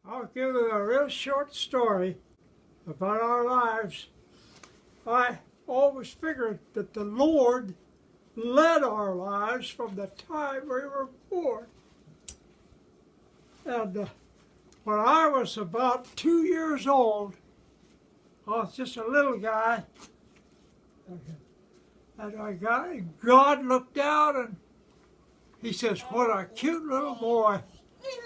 I'll give you a real short story about our lives. I always figured that the Lord led our lives from the time we were born. And when I was about 2 years old, I was just a little guy, and God looked down and he says, "What a cute little boy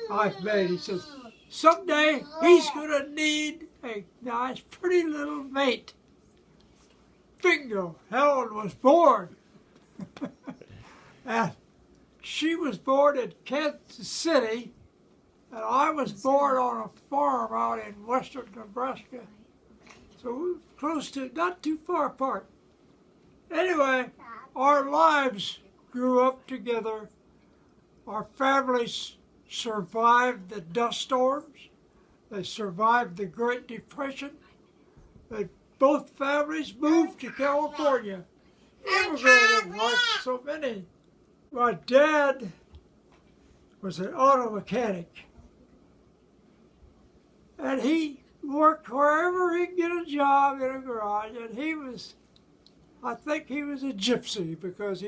I've made." He says, "Someday he's going to need a nice, pretty little mate." Bingo, Helen was born. And she was born in Kansas City, and I was born on a farm out in western Nebraska. So we were close to, not too far apart. Anyway, our lives grew up together. Our families survived the dust storms. They survived the Great Depression. Both families moved to California, immigrated like so many. My dad was an auto mechanic, and he worked wherever he could get a job in a garage, and I think he was a gypsy, because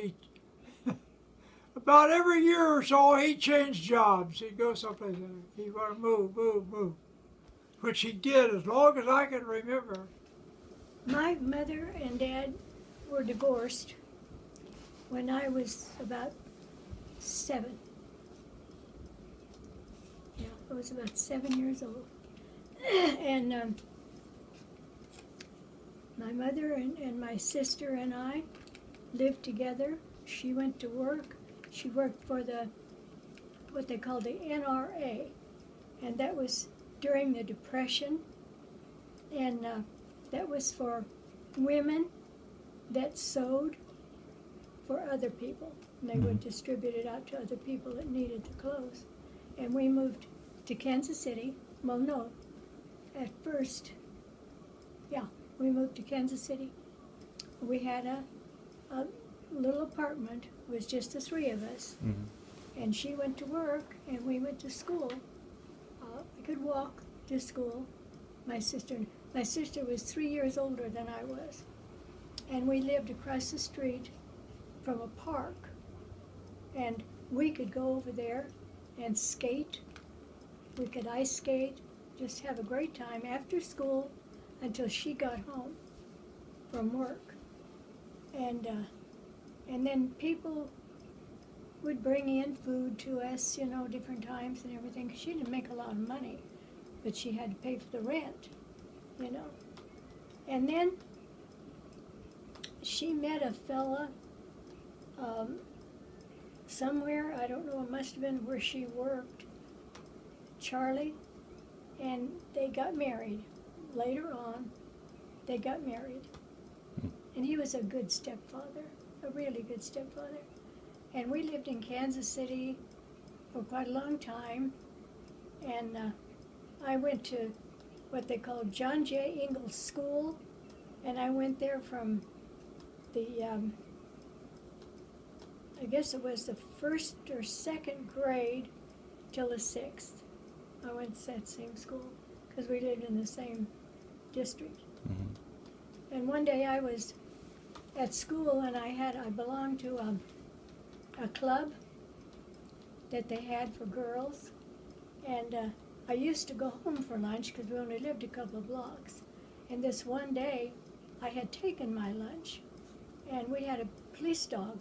about every year or so, he changed jobs. He'd go someplace, and he'd want to move, which he did as long as I can remember. My mother and dad were divorced when I was about 7. Yeah, I was about 7 years old. And my mother and my sister and I lived together. She went to work. She worked for what they call the NRA, and that was during the Depression, and that was for women that sewed for other people. And they would distribute it out to other people that needed the clothes. And we moved to Kansas City. Well, no, at first, we moved to Kansas City. We had a little apartment. It was just the 3 of us. Mm-hmm. And she went to work, and we went to school. I could walk to school. My sister was 3 years older than I was. And we lived across the street from a park. And we could go over there and skate. We could ice skate, just have a great time after school until she got home from work. And then people would bring in food to us, different times and everything. She didn't make a lot of money, but she had to pay for the rent, And then she met a fella somewhere, I don't know, it must have been where she worked, Charlie, and they got married. Later on, they got married. And he was a good stepfather, a really good stepfather. And we lived in Kansas City for quite a long time. And I went to what they call John J. Ingalls School. And I went there from the, I guess it was the 1st or 2nd grade till the 6th. I went to that same school because we lived in the same district. Mm-hmm. And one day I was at school, and I belonged to a club that they had for girls, and I used to go home for lunch because we only lived a couple of blocks. And this one day, I had taken my lunch, and we had a police dog,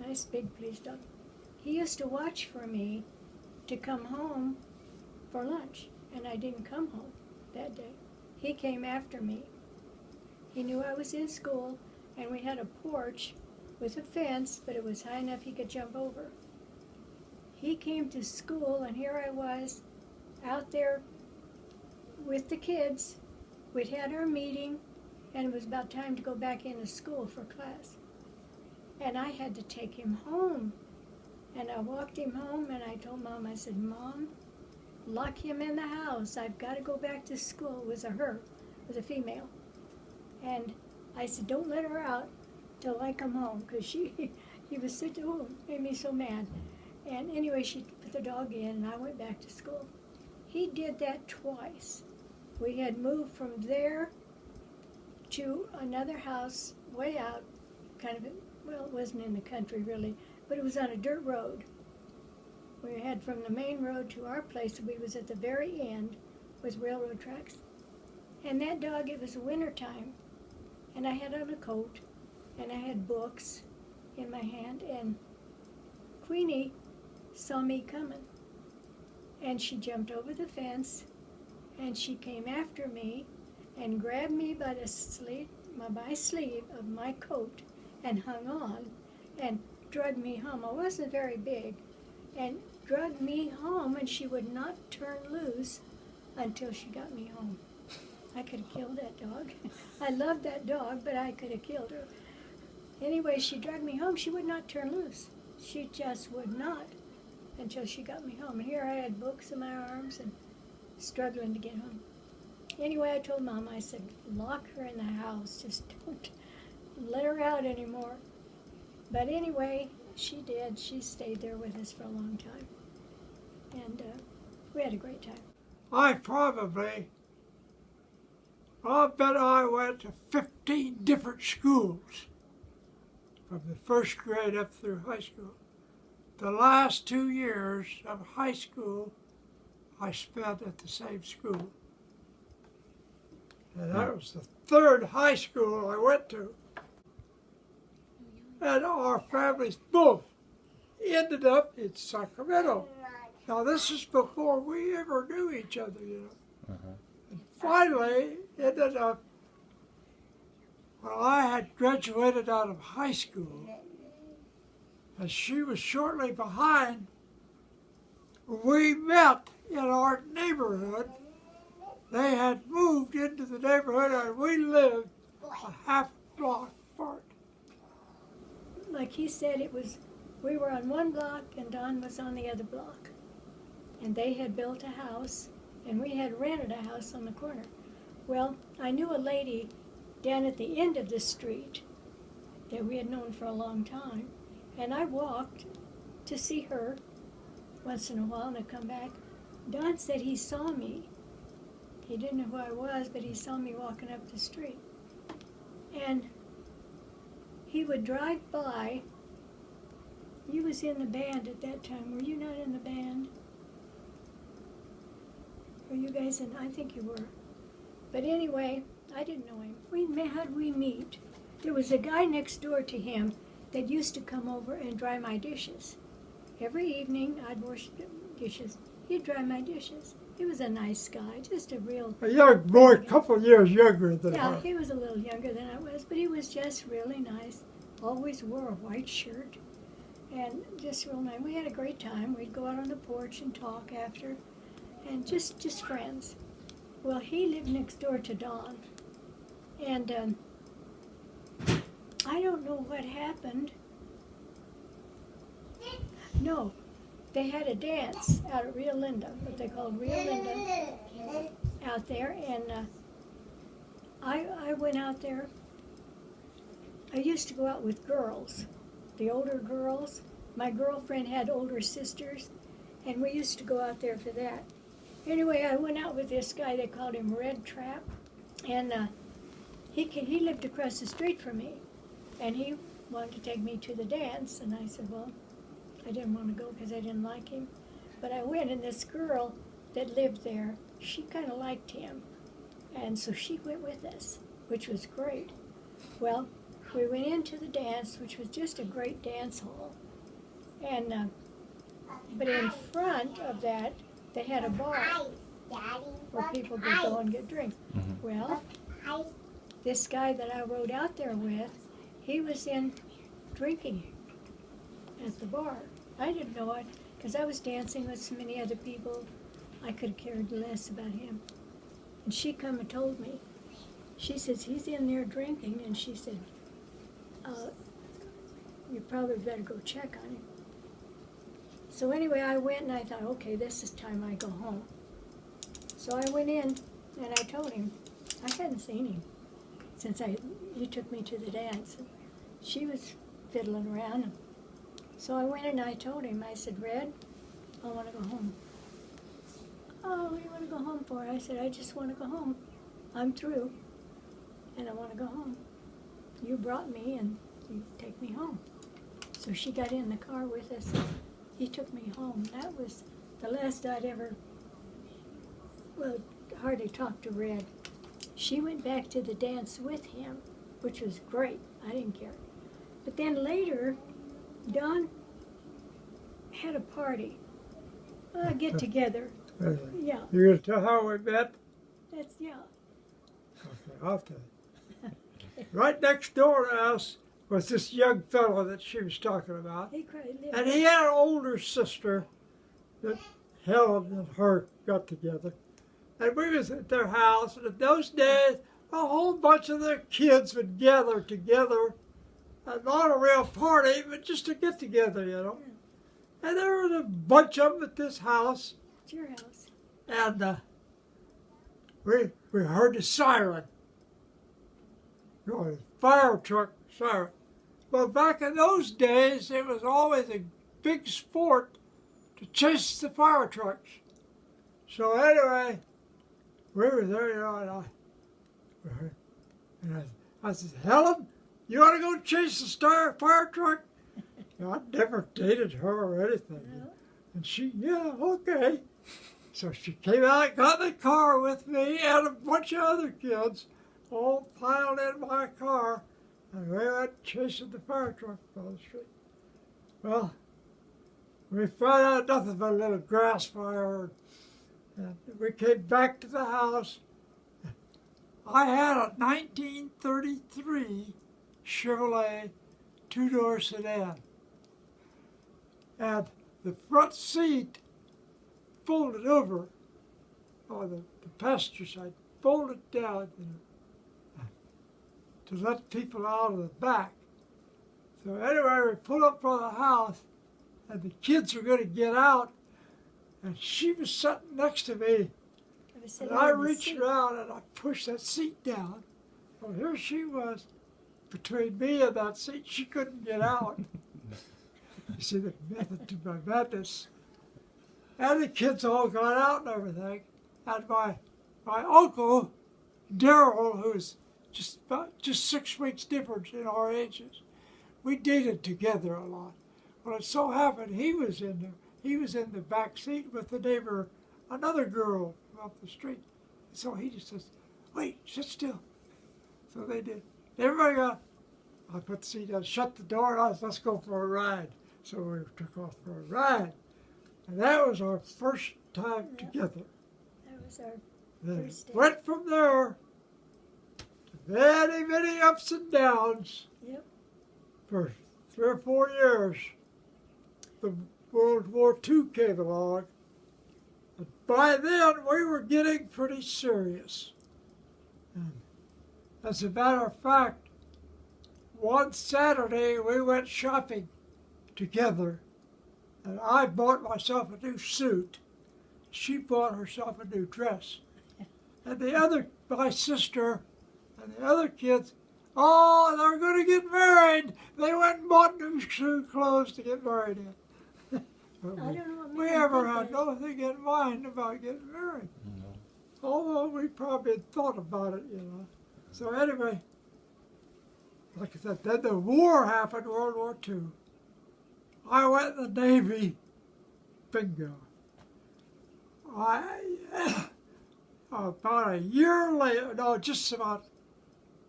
nice big police dog. He used to watch for me to come home for lunch, and I didn't come home that day. He came after me. He knew I was in school, and we had a porch with a fence, but it was high enough he could jump over. He came to school, and here I was out there with the kids. We'd had our meeting, and it was about time to go back into school for class. And I had to take him home. And I walked him home, and I told Mom, I said, "Mom, lock him in the house. I've got to go back to school." It was a female. And I said, "Don't let her out till I come home," because he was such, made me so mad. And anyway, she put the dog in, and I went back to school. he did that twice. We had moved from there to another house way out, kind of, well, it wasn't in the country really, but it was on a dirt road. We had from the main road to our place, we was at the very end, was railroad tracks. And that dog, it was winter time, and I had on a coat, and I had books in my hand, and Queenie saw me coming. And she jumped over the fence, and she came after me and grabbed me by the sleeve of my coat and hung on and dragged me home. I wasn't very big, and dragged me home, and she would not turn loose until she got me home. I could have killed that dog. I loved that dog, but I could have killed her. Anyway, she dragged me home. She would not turn loose. She just would not until she got me home. And here I had books in my arms and struggling to get home. Anyway, I told Mom, I said, lock her in the house. Just don't let her out anymore. But anyway, she did. She stayed there with us for a long time. And we had a great time. I bet I went to 15 different schools from the first grade up through high school. The last 2 years of high school, I spent at the same school. And that was the third high school I went to. And our families both ended up in Sacramento. Now this is before we ever knew each other, you know. And finally ended up, when I had graduated out of high school, and she was shortly behind, we met in our neighborhood. They had moved into the neighborhood, and we lived a half block apart. Like he said, we were on one block and Don was on the other block. And they had built a house, and we had rented a house on the corner. Well, I knew a lady down at the end of the street that we had known for a long time, and I walked to see her once in a while, and I'd come back. Don said he saw me. He didn't know who I was, but he saw me walking up the street. And he would drive by. You was in the band at that time. Were you not in the band? Were you guys in? I think you were. But anyway, I didn't know him. How'd we meet? There was a guy next door to him that used to come over and dry my dishes. Every evening, I'd wash dishes. He'd dry my dishes. He was a nice guy, just a real... A young boy, a couple years younger than Yeah, her. he was a little younger than I was, but he was just really nice. Always wore a white shirt, and just real nice. We had a great time. We'd go out on the porch and talk after, and just friends. Well, he lived next door to Don, and I don't know what happened. No, they had a dance out at Rio Linda, what they called Rio Linda, out there, and I went out there. I used to go out with girls, the older girls. My girlfriend had older sisters, and we used to go out there for that. Anyway, I went out with this guy, they called him Red Trap, and he lived across the street from me, and he wanted to take me to the dance, and I said, well, I didn't want to go because I didn't like him. But I went, and this girl that lived there, she kind of liked him, and so she went with us, which was great. Well, we went into the dance, which was just a great dance hall, and but in front of that, they had a bar where people could go and get drinks. Well, this guy that I rode out there with, he was in drinking at the bar. I didn't know it, because I was dancing with so many other people. I could have cared less about him. And she come and told me. She says, he's in there drinking, and she said, you probably better go check on him. So anyway, I went, and I thought, okay, this is time I go home. So I went in, and I told him, I hadn't seen him since he took me to the dance. And she was fiddling around. So I went and I told him, I said, Red, I want to go home. "Oh, what do you want to go home for?" I said, "I just want to go home. I'm through, and I want to go home. You brought me, and you take me home." So she got in the car with us. He took me home. That was the last I'd ever, well, hardly talked to Red. She went back to the dance with him, which was great. I didn't care. But then later, Don had a party, a get together. Yeah, You're going to tell how we met? that's, yeah. Okay, I'll tell you. Right next door to us was this young fellow that she was talking about. He cried, And he had an older sister that Helen and her got together. And we was at their house, and in those days, a whole bunch of their kids would gather together. And not a real party, but just to get together, you know. And there was a bunch of them at this house. It's your house. And we heard the siren. Going, fire truck siren. Well, back in those days, it was always a big sport to chase the fire trucks. So anyway, we were there, you know, and I said, "Helen, you want to go chase the fire truck?" I never dated her or anything. No. And she, yeah, okay. So she came out, got in the car with me and a bunch of other kids, all piled in my car, and we went chasing the fire truck down the street. Well, we found out nothing but a little grass fire, and we came back to the house. I had a 1933 Chevrolet two-door sedan, and the front seat folded over, or the passenger side folded down, you know, to let people out of the back. So anyway, we pulled up for the house, and the kids were going to get out, and she was sitting next to me, and I reached around and I pushed that seat down. Well, here she was, between me and that seat. She couldn't get out. You see the method to my madness. And the kids all got out and everything. And my uncle, Darrell, who's just 6 weeks difference in our ages, we dated together a lot. Well, it so happened he was in the back seat with the neighbor, another girl off the street. So he just says, "Wait, sit still." So they did. Everybody got, I put the seat down, shut the door, and I said, "Let's go for a ride." So we took off for a ride. And that was our first time together. That was our Then first day. went from there to many, many ups and downs. Yep. For 3 or 4 years. The World War II came along. And by then, we were getting pretty serious. And as a matter of fact, one Saturday we went shopping together, and I bought myself a new suit. She bought herself a new dress. And my sister and the other kids, oh, they're going to get married. They went and bought new clothes to get married in. But I don't know what we made them ever think had that. nothing in mind about getting married. No. Although we probably had thought about it, you know. So anyway, like I said, then the war happened, World War II. I went in the Navy, bingo. About a year later, no, just about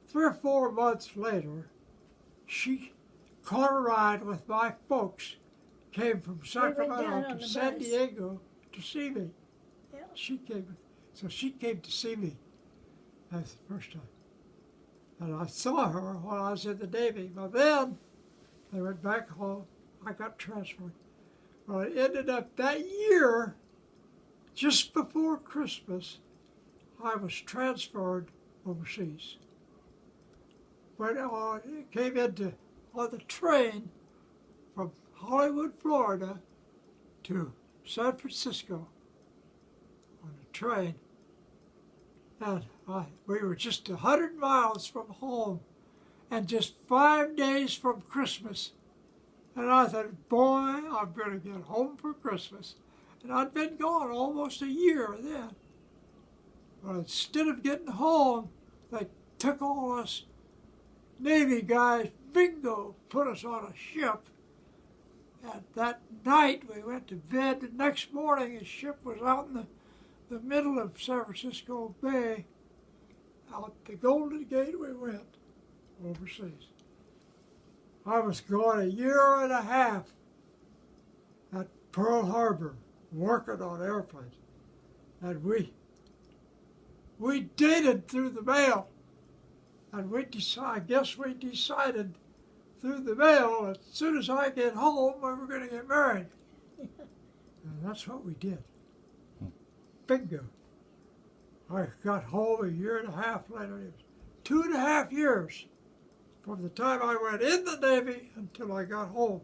3 or 4 months later, she caught a ride with my folks, came from went down Sacramento on to the San bus. Diego to see me. Yeah. She came to see me. That's the first time. And I saw her while I was in the Navy. But then they went back home. I got transferred. Well, it ended up that year, just before Christmas, I was transferred overseas. When it came on the train from Hollywood, Florida to San Francisco on a train. And we were just 100 miles from home and just 5 days from Christmas. And I thought, boy, I'm going to get home for Christmas. And I'd been gone almost a year then. But instead of getting home, they took all us Navy guys, bingo, put us on a ship. And that night we went to bed. The next morning the ship was out in the middle of San Francisco Bay. Out the Golden Gate we went, overseas. I was gone a year and a half at Pearl Harbor, working on airplanes. And we dated through the mail. And I guess we decided through the mail as soon as I get home we were going to get married. And that's what we did. Bingo. I got home a year and a half later. It was 2.5 years from the time I went in the Navy until I got home.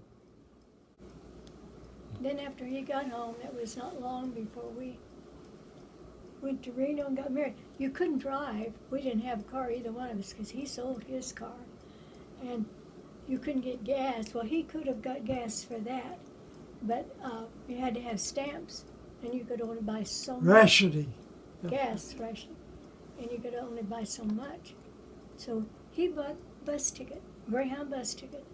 Then after he got home, it was not long before we went to Reno and got married. You couldn't drive. We didn't have a car, either one of us, because he sold his car. And you couldn't get gas. Well, he could have got gas for that, but you had to have stamps, and you could only buy so much. Rationing. Gas ration, and you could only buy so much. So he bought bus ticket, Greyhound bus ticket.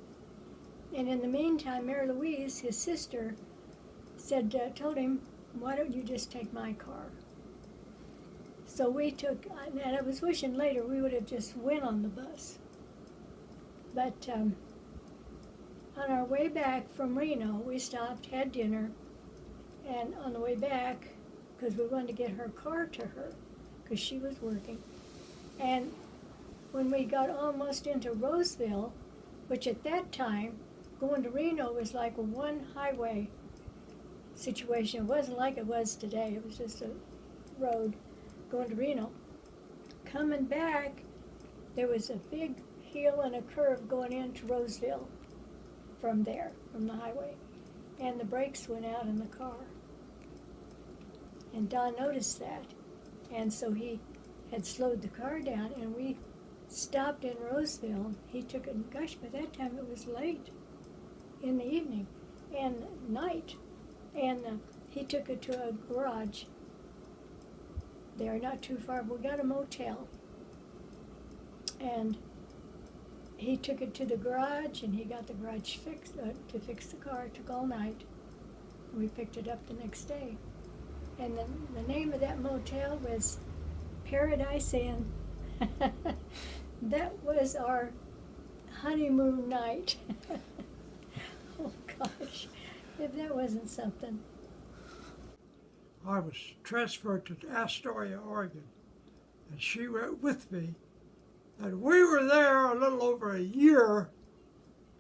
And in the meantime, Mary Louise, his sister, told him, why don't you just take my car? So we took, and I was wishing later we would have just went on the bus. But on our way back from Reno, we stopped, had dinner, and on the way back, because we wanted to get her car to her, because she was working. And when we got almost into Roseville, which at that time, going to Reno was like a one highway situation. It wasn't like it was today. It was just a road going to Reno. Coming back, there was a big hill and a curve going into Roseville from there, from the highway. And the brakes went out in the car. And Don noticed that. And so he had slowed the car down, and we stopped in Roseville. He took it, gosh, by that time it was late in the evening and night. And he took it to a garage there, not too far. We got a motel. And he took it to the garage, and he got the garage fixed to fix the car. It took all night. We picked it up the next day. And the name of that motel was Paradise Inn. That was our honeymoon night. Oh gosh, if that wasn't something. I was transferred to Astoria, Oregon, and she went with me. And we were there a little over a year,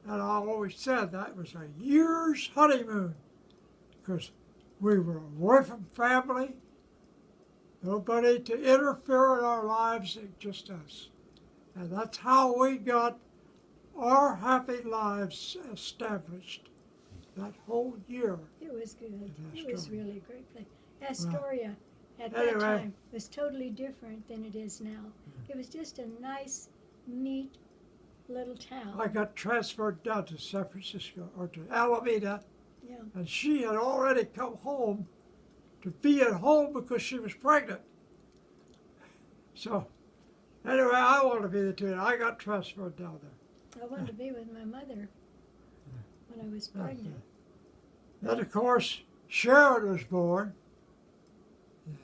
and I always said that was a year's honeymoon, because we were away from family, nobody to interfere in our lives, just us. And that's how we got our happy lives established that whole year. It was good. It was Astoria. really a great place. Astoria at Anyway. that time was totally different than it is now. It was just a nice, neat little town. I got transferred down to San Francisco, or to Alameda, Yeah. and she had already come home to be at home because she was pregnant. So, anyway, I wanted to be the two. I got transferred down there. I wanted to be with my mother when I was pregnant. Then, of course, Sharon was born in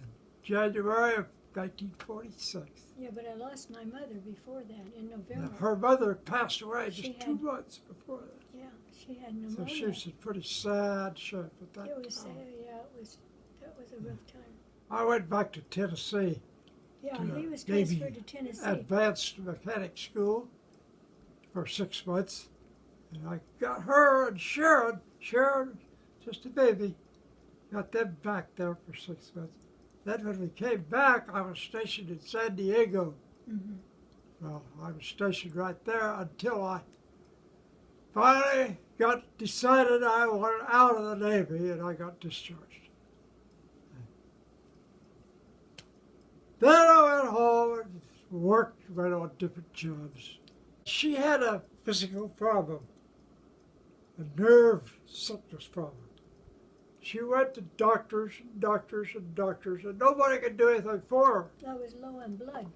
January of 1946. Yeah, but I lost my mother before that in Now, November. her mother passed away She just had- 2 months before that. Yeah, she had So pneumonia. she was in pretty sad shape at that It was time. yeah, that was a rough time. I went back to Tennessee, Yeah, to he was Navy transferred to Tennessee. advanced mechanic school for 6 months. And I got her and Sharon, just a baby, got them back there for 6 months. Then when we came back, I was stationed in San Diego. Mm-hmm. Well, I was stationed right there until I finally decided I wanted out of the Navy, and I got discharged. Then I went home and worked, went on different jobs. She had a physical problem, a nerve sickness problem. She went to doctors and doctors and doctors, and nobody could do anything for her. I was low in blood.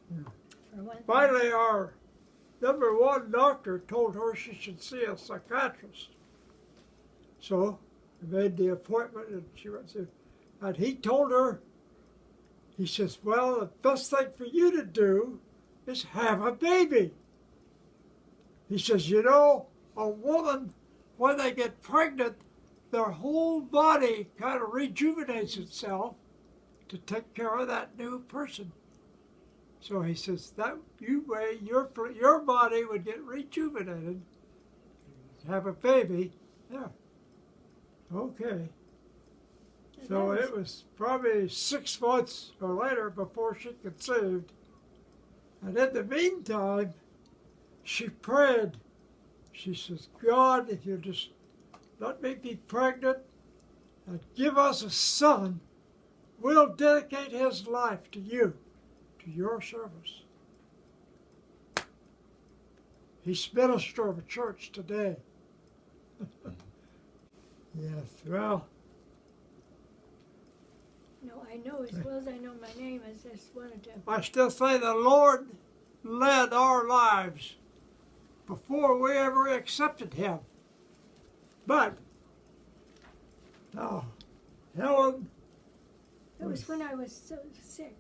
Yeah. For one thing. Finally, our #1 doctor told her she should see a psychiatrist. So we made the appointment, and she went to, and he told her, he says, well, the best thing for you to do is have a baby. He says, you know, a woman, when they get pregnant, their whole body kind of rejuvenates itself to take care of that new person. So he says that way your body would get rejuvenated, have a baby. Yeah. Okay. So it was probably 6 months or later before she conceived. And in the meantime, she prayed. She says, God, if you just let me be pregnant and give us a son, we'll dedicate his life to you, to your service. He's minister of a church today. Yes, well. No, I know as well as I know my name. I just wanted to. I still say the Lord led our lives before we ever accepted him. But, now, Helen. It was when I was so sick.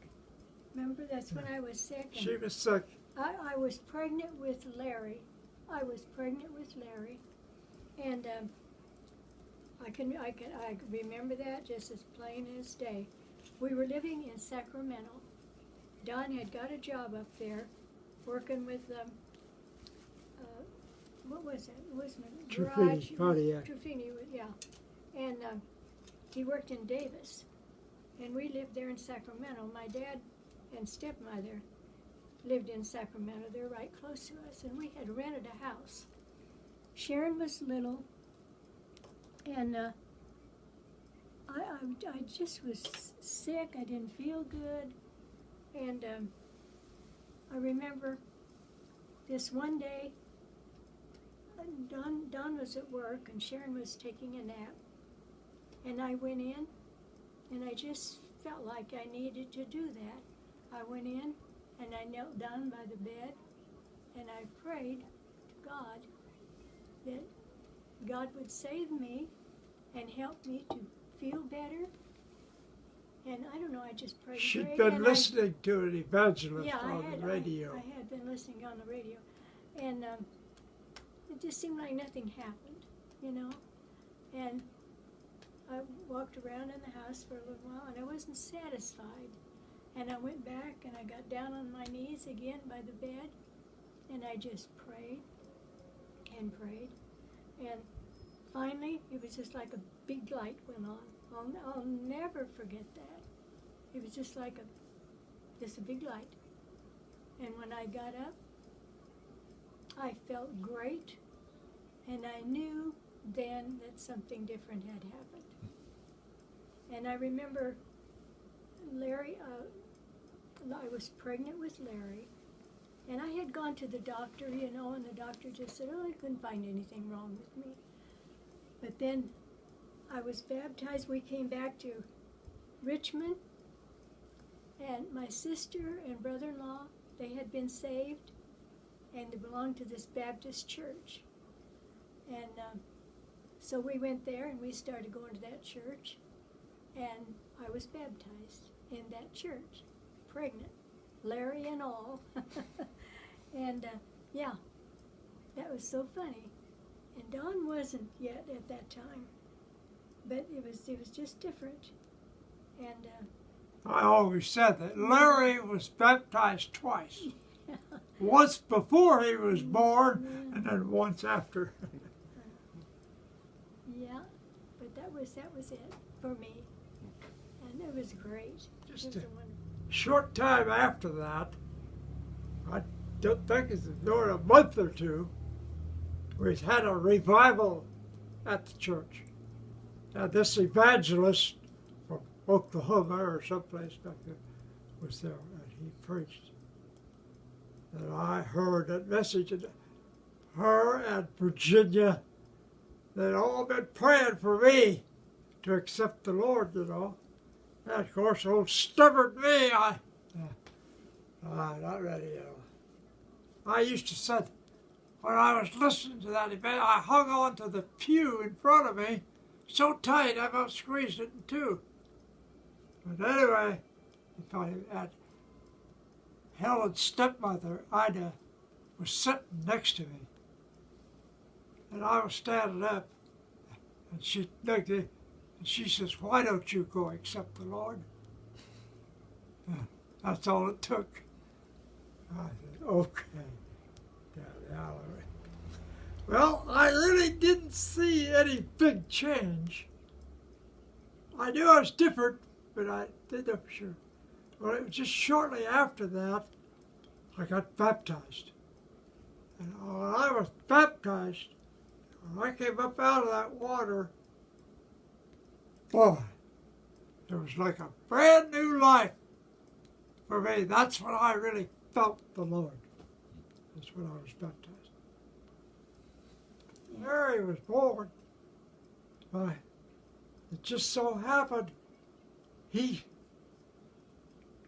Remember, that's when I was sick. She was sick. I was pregnant with Larry. I was pregnant with Larry, and I remember that just as plain as day. We were living in Sacramento. Don had got a job up there, working with what was it? It wasn't a garage. Truffini, yeah. And he worked in Davis, and we lived there in Sacramento. My dad and stepmother lived in Sacramento. They're right close to us, and we had rented a house. Sharon was little, and I just was sick. I didn't feel good, and I remember this one day. Don was at work, and Sharon was taking a nap, and I went in, and I just felt like I needed to do that. I went in, and I knelt down by the bed, and I prayed to God that God would save me and help me to feel better. And I don't know, I just prayed. She'd been listening to an evangelist on the radio. I had been listening on the radio, and it just seemed like nothing happened, you know. And I walked around in the house for a little while, and I wasn't satisfied. And I went back, and I got down on my knees again by the bed, and I just prayed and prayed. And finally, it was just like a big light went on. I'll never forget that. It was just like just a big light. And when I got up, I felt great, and I knew then that something different had happened. And I remember Larry, I was pregnant with Larry, and I had gone to the doctor, you know, and the doctor just said, oh, I couldn't find anything wrong with me. But then I was baptized. We came back to Richmond, and my sister and brother-in-law, they had been saved, and they belonged to this Baptist church. And so we went there, and we started going to that church, and I was baptized in that church, pregnant, Larry and all. And yeah, that was so funny. And Don wasn't yet at that time, but it was just different. And I always said that Larry was baptized twice. Once before he was born, and then once after. Yeah, but that was it for me, and it was great. Just a short time after that, I don't think it's more than a month or two, we had a revival at the church. And this evangelist from Oklahoma or someplace back there was there, and he preached. And I heard that message, and her and Virginia, they'd all been praying for me to accept the Lord, you know. And of course, old stubborn me, not ready, you know. I used to sit, when I was listening to that debate, I hung on to the pew in front of me so tight I about squeezed it in two. But anyway, at Helen's stepmother, Ida, was sitting next to me. And I was standing up, and she looked at me, and she says, "Why don't you go accept the Lord?" That's all it took. I said, "Okay." Well, I really didn't see any big change. I knew I was different, but I didn't know for sure. Well, it was just shortly after that I got baptized. And when I was baptized, when I came up out of that water, boy, it was like a brand new life for me. That's when I really felt the Lord. That's when I was baptized. Mary was born. But it just so happened he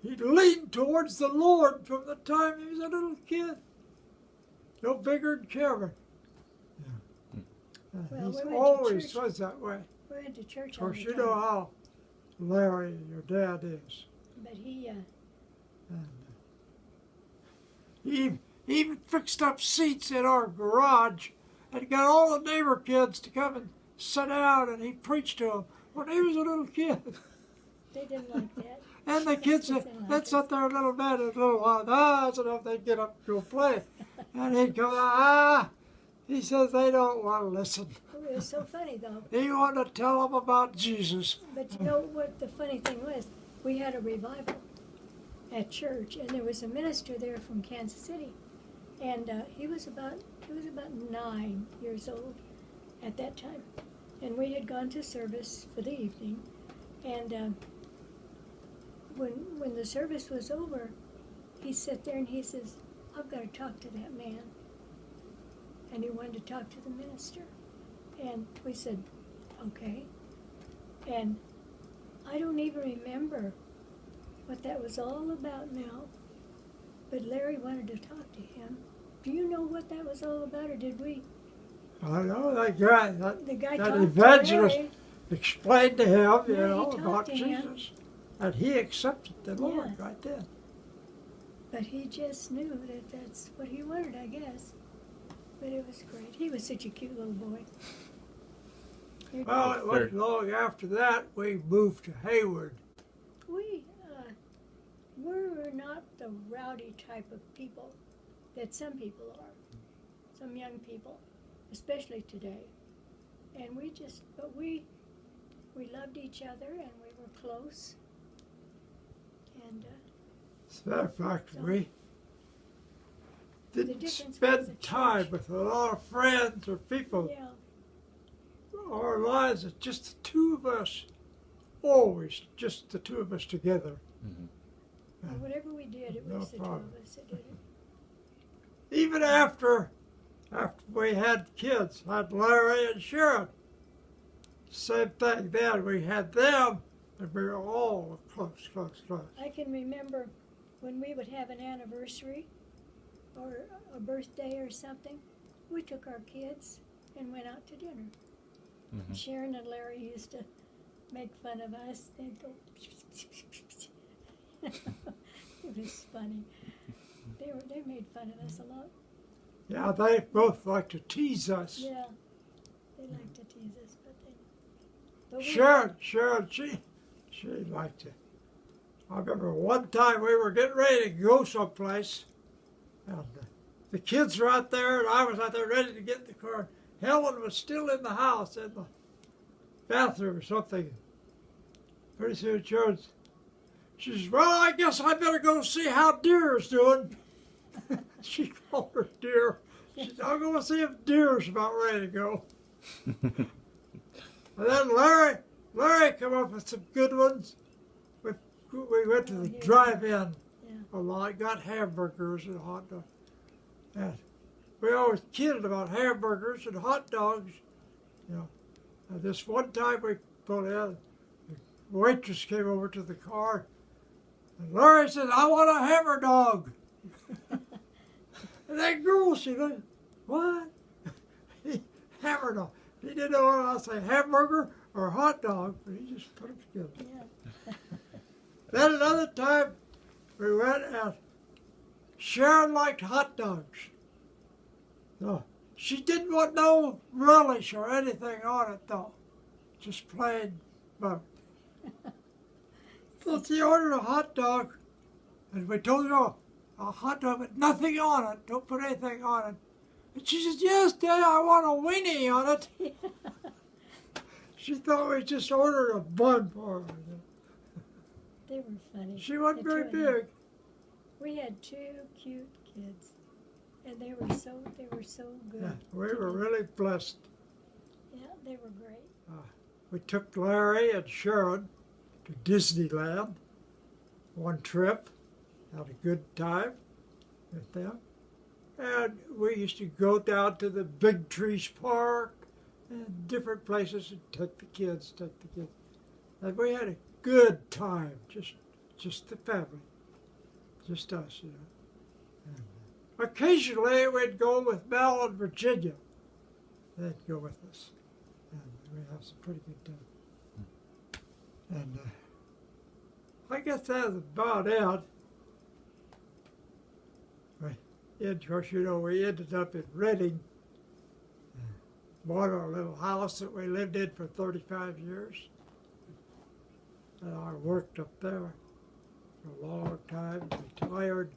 leaned towards the Lord from the time he was a little kid. No bigger than Kevin. Well, He we always was that way. We went to church Of all course, the you time. know how Larry, your dad, is. But he, And he even fixed up seats in our garage and got all the neighbor kids to come and sit down, and he preached to them when he was a little kid. they didn't like that. And the kids, they'd sit there a little bit, a little while, that's enough, they'd get up and go play. And he'd go, he says they don't want to listen. It was so funny, though. He wanted to tell them about Jesus. But you know what the funny thing was? We had a revival at church, and there was a minister there from Kansas City, and he was about 9 years old at that time, and we had gone to service for the evening, and when the service was over, he sat there and he says, "I've got to talk to that man," and he wanted to talk to the minister, and we said, "Okay," and I don't even remember what that was all about now, but Larry wanted to talk to him. Do you know what that was all about, or did we? I know that guy, The guy that talked to evangelist Larry. explained to him, you Yeah, he know, talked about to him. Jesus. And he accepted the Lord Yeah. right then. But he just knew that that's what he wanted, I guess. But it was great. He was such a cute little boy. Well, it wasn't long after that we moved to Hayward. We're not the rowdy type of people that some people are, some young people, especially today. And we loved each other, and we were close. And As a matter of fact, So, we the didn't difference was spend the time church. with a lot of friends or people. yeah, Our lives, it's just the two of us, always just the two of us together. well, whatever we did, it No was the problem. two of us that did it. Even after we had kids, had Larry and Sharon. Same thing then, we had them, and we were all close. I can remember when we would have an anniversary or a birthday or something, we took our kids and went out to dinner. Sharon and Larry used to make fun of us. They'd go, it was funny. They made fun of us a lot. Yeah, they both like to tease us. Yeah, they like to tease us, but we Sharon, she liked it. I remember one time we were getting ready to go someplace, and the kids were out there, and I was out there ready to get in the car. Helen was still in the house, in the bathroom or something. Pretty soon, she says, "Well, I guess I better go see how Deer's doing." She called her Deer. She said, "I'm going to see if Deer's about ready to go." And then Larry came up with some good ones. We went to the drive-in Yeah. a lot, got hamburgers and hot dogs. And we always kidded about hamburgers and hot dogs. You know, and this one time we pulled in. The waitress came over to the car, and Larry said, "I want a hammer dog." And that girl, she looked, "What?" Hammer dog. He didn't know whether I say hamburger or hot dog, but he just put them together. Yeah. Then another time, we went and Sharon liked hot dogs. So she didn't want no relish or anything on it, though. Just plain butter. So she ordered a hot dog, and we told her, "Oh, a hot dog with nothing on it. Don't put anything on it." And she said, "Yes, Dad, I want a weenie on it." She thought we just ordered a bun for her. They were funny. She wasn't The very two of them. big. We had two cute kids, and they were so good. Yeah, we to were be- really blessed. Yeah, they were great. We took Larry and Sharon to Disneyland one trip, had a good time with them. And we used to go down to the Big Trees Park and different places and take the kids. And we had a good time, just the family, just us, you know. And occasionally we'd go with Mel and Virginia. They'd go with us. And we have some pretty good time. And I guess that's about it. Of course, you know, we ended up in Reading, bought our little house that we lived in for 35 years. And I worked up there for a long time, retired.